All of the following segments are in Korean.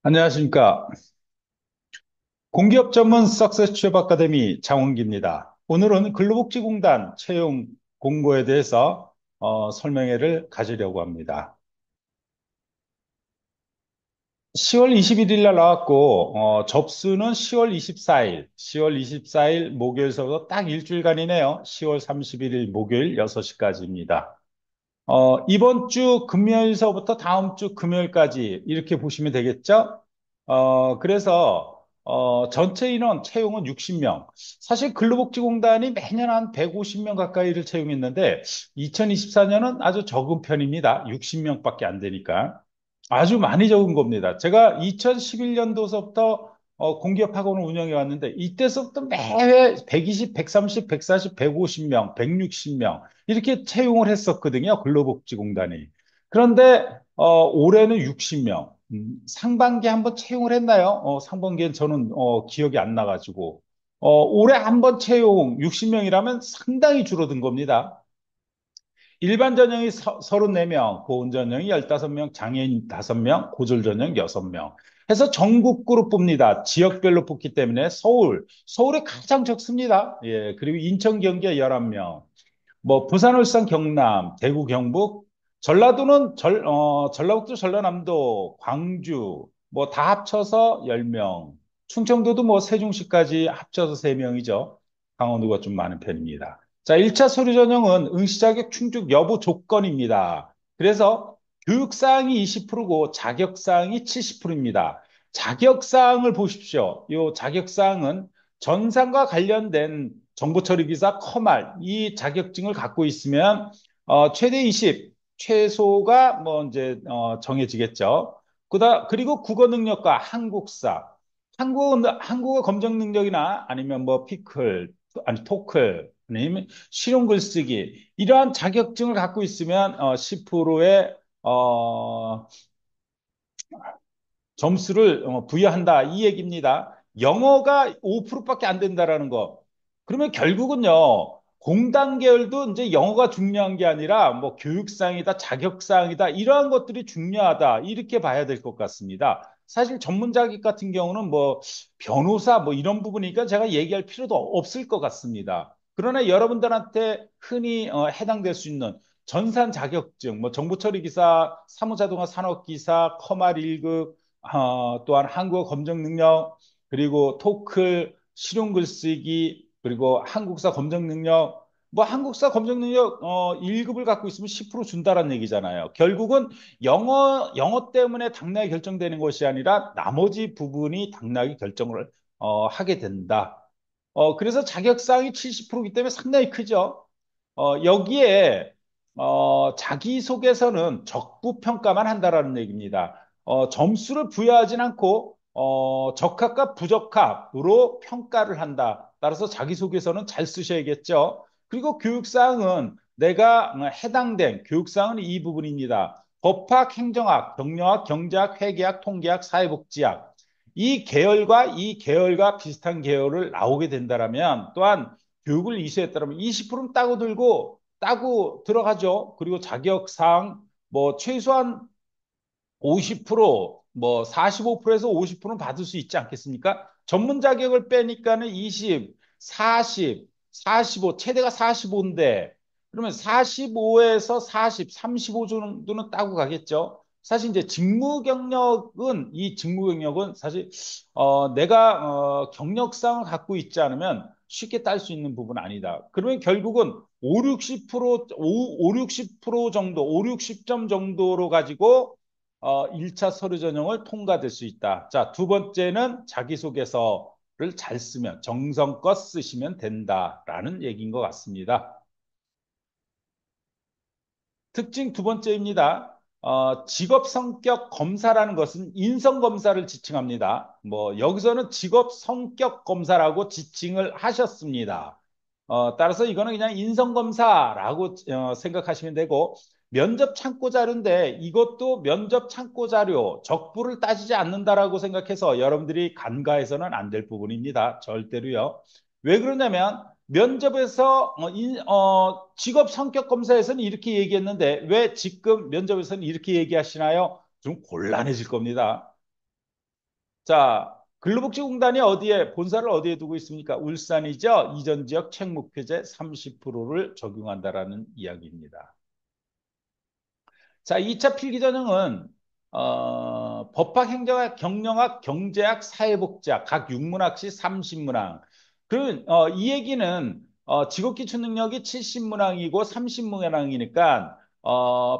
안녕하십니까. 공기업 전문 석세스 취업 아카데미 장원기입니다. 오늘은 근로복지공단 채용 공고에 대해서 설명회를 가지려고 합니다. 10월 21일 날 나왔고, 접수는 10월 24일 목요일서부터 딱 일주일간이네요. 10월 31일 목요일 6시까지입니다. 이번 주 금요일서부터 다음 주 금요일까지 이렇게 보시면 되겠죠? 그래서 전체 인원 채용은 60명. 사실 근로복지공단이 매년 한 150명 가까이를 채용했는데 2024년은 아주 적은 편입니다. 60명밖에 안 되니까. 아주 많이 적은 겁니다. 제가 2011년도서부터 공기업 학원을 운영해 왔는데 이때서부터 매회 120, 130, 140, 150명, 160명 이렇게 채용을 했었거든요. 근로복지공단이. 그런데 올해는 60명. 상반기 한번 채용을 했나요? 상반기엔 저는 기억이 안 나가지고. 올해 한번 채용 60명이라면 상당히 줄어든 겁니다. 일반 전형이 34명, 보훈 전형이 15명, 장애인 5명, 고졸 전형 6명. 해서 전국구로 뽑니다. 지역별로 뽑기 때문에 서울에 가장 적습니다. 예, 그리고 인천, 경기가 11명. 뭐 부산, 울산, 경남, 대구, 경북, 전라도는 전라북도, 전라남도, 광주 뭐 다 합쳐서 10명. 충청도도 뭐 세종시까지 합쳐서 3명이죠. 강원도가 좀 많은 편입니다. 자, 1차 서류 전형은 응시 자격 충족 여부 조건입니다. 그래서 교육사항이 20%고 자격사항이 70%입니다. 자격사항을 보십시오. 이 자격사항은 전산과 관련된 정보처리기사 커말 이 자격증을 갖고 있으면 최대 20, 최소가 뭐 이제 정해지겠죠. 그리고 국어 능력과 한국어 검정 능력이나 아니면 뭐 피클, 아니 토클, 아니면 실용 글쓰기 이러한 자격증을 갖고 있으면 10%의 점수를 부여한다 이 얘기입니다. 영어가 5%밖에 안 된다라는 거. 그러면 결국은요. 공단 계열도 이제 영어가 중요한 게 아니라 뭐 교육상이다, 자격사항이다 이러한 것들이 중요하다 이렇게 봐야 될 것 같습니다. 사실 전문 자격 같은 경우는 뭐 변호사 뭐 이런 부분이니까 제가 얘기할 필요도 없을 것 같습니다. 그러나 여러분들한테 흔히 해당될 수 있는 전산 자격증, 뭐 정보처리 기사, 사무자동화 산업기사, 커말 1급 또한 한국어 검정 능력, 그리고 토클, 실용 글쓰기, 그리고 한국사 검정 능력, 뭐 한국사 검정 능력 1급을 갖고 있으면 10% 준다라는 얘기잖아요. 결국은 영어 때문에 당락이 결정되는 것이 아니라 나머지 부분이 당락이 결정을 하게 된다. 그래서 자격사항이 70%이기 때문에 상당히 크죠. 여기에 자기소개서는 적부평가만 한다라는 얘기입니다. 점수를 부여하진 않고 적합과 부적합으로 평가를 한다. 따라서 자기소개서는 잘 쓰셔야겠죠. 그리고 교육사항은 내가 해당된 교육사항은 이 부분입니다. 법학, 행정학, 경영학, 경제학, 회계학, 통계학, 사회복지학 이 계열과 비슷한 계열을 나오게 된다라면 또한 교육을 이수했다면 20%는 따고 들어가죠. 그리고 자격상 뭐 최소한 50%, 뭐 45%에서 50%는 받을 수 있지 않겠습니까? 전문 자격을 빼니까는 20, 40, 45, 최대가 45인데 그러면 45에서 40, 35 정도는 따고 가겠죠. 사실 이제 직무 경력은 사실 내가 경력상을 갖고 있지 않으면 쉽게 딸 수 있는 부분은 아니다. 그러면 결국은 5, 60% 5, 60% 정도, 5, 60점 정도로 가지고 1차 서류 전형을 통과될 수 있다. 자, 두 번째는 자기소개서를 잘 쓰면 정성껏 쓰시면 된다라는 얘기인 것 같습니다. 특징 두 번째입니다. 직업 성격 검사라는 것은 인성 검사를 지칭합니다. 뭐 여기서는 직업 성격 검사라고 지칭을 하셨습니다. 따라서 이거는 그냥 인성 검사라고 생각하시면 되고 면접 참고 자료인데 이것도 면접 참고 자료 적부를 따지지 않는다라고 생각해서 여러분들이 간과해서는 안 될 부분입니다. 절대로요. 왜 그러냐면 면접에서 직업 성격 검사에서는 이렇게 얘기했는데 왜 지금 면접에서는 이렇게 얘기하시나요? 좀 곤란해질 겁니다. 자, 근로복지공단이 어디에, 본사를 어디에 두고 있습니까? 울산이죠. 이전 지역 책무표제 30%를 적용한다라는 이야기입니다. 자, 2차 필기전형은 법학, 행정학, 경영학, 경제학, 사회복지학 각 6문항씩 30문항. 이 얘기는 직업기초 능력이 70문항이고 30문항이니까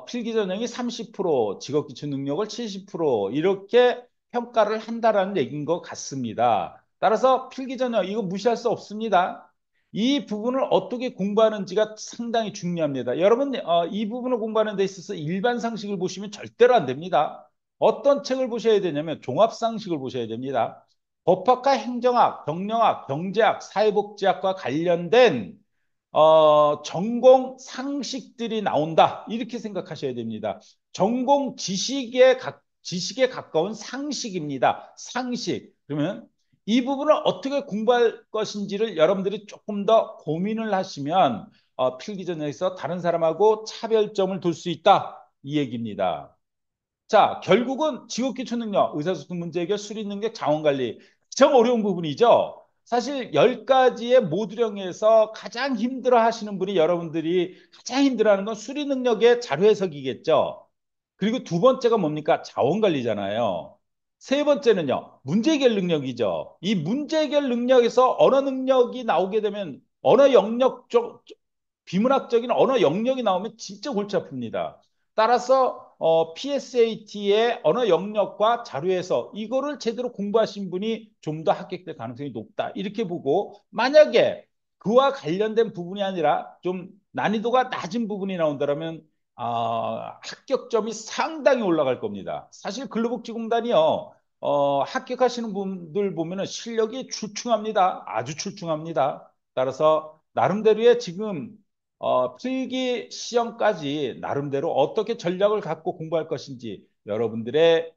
필기전형이 30%, 직업기초 능력을 70% 이렇게 평가를 한다라는 얘기인 것 같습니다. 따라서 필기전형 이거 무시할 수 없습니다. 이 부분을 어떻게 공부하는지가 상당히 중요합니다. 여러분, 이 부분을 공부하는 데 있어서 일반 상식을 보시면 절대로 안 됩니다. 어떤 책을 보셔야 되냐면 종합상식을 보셔야 됩니다. 법학과 행정학, 경영학, 경제학, 사회복지학과 관련된 전공 상식들이 나온다. 이렇게 생각하셔야 됩니다. 전공 지식에 가까운 상식입니다. 상식. 그러면 이 부분을 어떻게 공부할 것인지를 여러분들이 조금 더 고민을 하시면 필기전형에서 다른 사람하고 차별점을 둘 수 있다. 이 얘기입니다. 자, 결국은 지옥기초 능력, 의사소통 문제 해결, 수리 능력, 자원관리. 참 어려운 부분이죠. 사실 10가지의 모듈형에서 가장 힘들어 하시는 분이 여러분들이 가장 힘들어 하는 건 수리 능력의 자료 해석이겠죠. 그리고 두 번째가 뭡니까? 자원관리잖아요. 세 번째는요, 문제 해결 능력이죠. 이 문제 해결 능력에서 언어 능력이 나오게 되면 언어 영역 쪽, 비문학적인 언어 영역이 나오면 진짜 골치 아픕니다. 따라서 PSAT의 언어 영역과 자료에서 이거를 제대로 공부하신 분이 좀 더 합격될 가능성이 높다. 이렇게 보고 만약에 그와 관련된 부분이 아니라 좀 난이도가 낮은 부분이 나온다면 합격점이 상당히 올라갈 겁니다. 사실 근로복지공단이요. 합격하시는 분들 보면은 실력이 출중합니다. 아주 출중합니다. 따라서 나름대로의 지금 필기 시험까지 나름대로 어떻게 전략을 갖고 공부할 것인지 여러분들의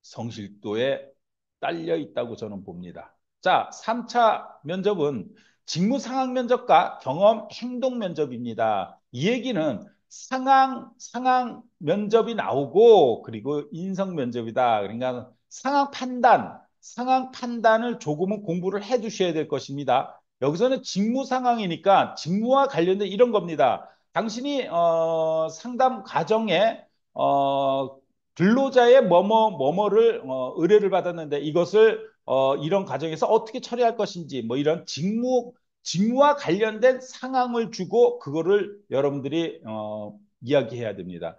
성실도에 딸려 있다고 저는 봅니다. 자, 3차 면접은 직무 상황 면접과 경험 행동 면접입니다. 이 얘기는 상황 면접이 나오고 그리고 인성 면접이다. 그러니까 상황 판단을 조금은 공부를 해 두셔야 될 것입니다. 여기서는 직무 상황이니까 직무와 관련된 이런 겁니다. 당신이 상담 과정에 근로자의 뭐뭐를 의뢰를 받았는데 이것을 이런 과정에서 어떻게 처리할 것인지 뭐 이런 직무와 관련된 상황을 주고 그거를 여러분들이 이야기해야 됩니다.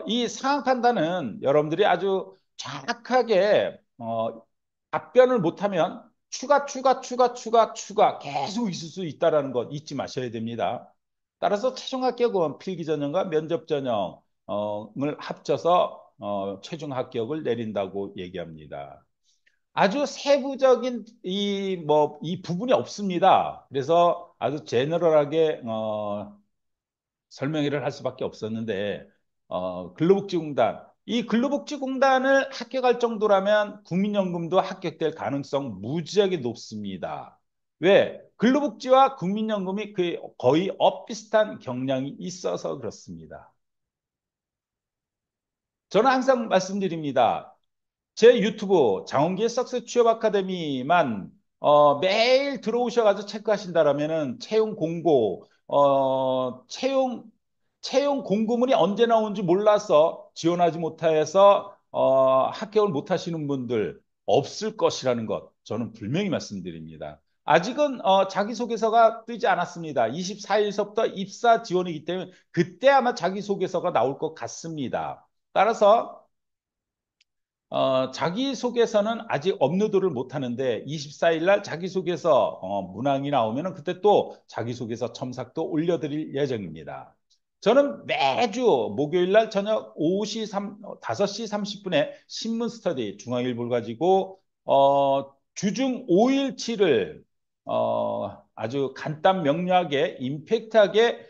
이 상황 판단은 여러분들이 아주 정확하게 답변을 못하면 추가 계속 있을 수 있다는 것 잊지 마셔야 됩니다. 따라서 최종 합격은 필기 전형과 면접 전형을 합쳐서 최종 합격을 내린다고 얘기합니다. 아주 세부적인 이 부분이 없습니다. 그래서 아주 제너럴하게 설명회를 할 수밖에 없었는데 근로복지공단 이 근로복지공단을 합격할 정도라면 국민연금도 합격될 가능성 무지하게 높습니다. 왜? 근로복지와 국민연금이 거의 엇비슷한 경향이 있어서 그렇습니다. 저는 항상 말씀드립니다. 제 유튜브 장원기의 석스 취업 아카데미만 매일 들어오셔가지고 체크하신다라면은 채용 공고문이 언제 나오는지 몰라서 지원하지 못해서 합격을 못하시는 분들 없을 것이라는 것 저는 분명히 말씀드립니다. 아직은 자기소개서가 뜨지 않았습니다. 24일서부터 입사 지원이기 때문에 그때 아마 자기소개서가 나올 것 같습니다. 따라서 자기소개서는 아직 업로드를 못 하는데 24일 날 자기소개서 문항이 나오면 그때 또 자기소개서 첨삭도 올려드릴 예정입니다. 저는 매주 목요일 날 저녁 5시 30분에 신문 스터디 중앙일보를 가지고 주중 5일치를 아주 간단 명료하게 임팩트하게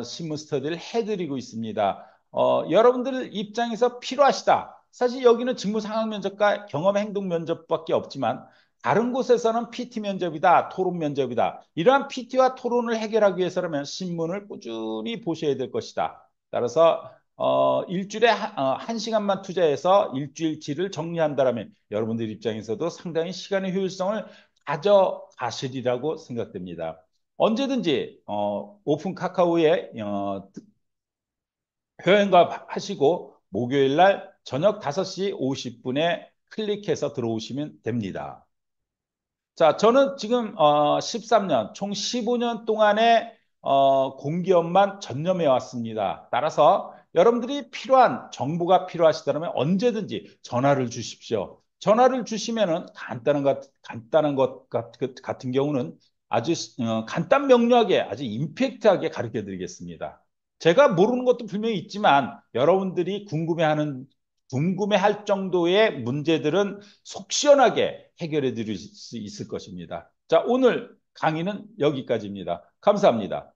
신문 스터디를 해드리고 있습니다. 여러분들 입장에서 필요하시다. 사실 여기는 직무 상황 면접과 경험 행동 면접밖에 없지만 다른 곳에서는 PT 면접이다, 토론 면접이다. 이러한 PT와 토론을 해결하기 위해서라면 신문을 꾸준히 보셔야 될 것이다. 따라서 일주일에 한 시간만 투자해서 일주일치를 정리한다면 여러분들 입장에서도 상당히 시간의 효율성을 가져가시리라고 생각됩니다. 언제든지 오픈 카카오에 회원가 하시고 목요일 날 저녁 5시 50분에 클릭해서 들어오시면 됩니다. 자, 저는 지금 13년, 총 15년 동안의 공기업만 전념해 왔습니다. 따라서 여러분들이 필요한 정보가 필요하시다면 언제든지 전화를 주십시오. 전화를 주시면은 간단한 것 같은 경우는 아주 간단 명료하게 아주 임팩트하게 가르쳐 드리겠습니다. 제가 모르는 것도 분명히 있지만 여러분들이 궁금해할 정도의 문제들은 속 시원하게 해결해 드릴 수 있을 것입니다. 자, 오늘 강의는 여기까지입니다. 감사합니다.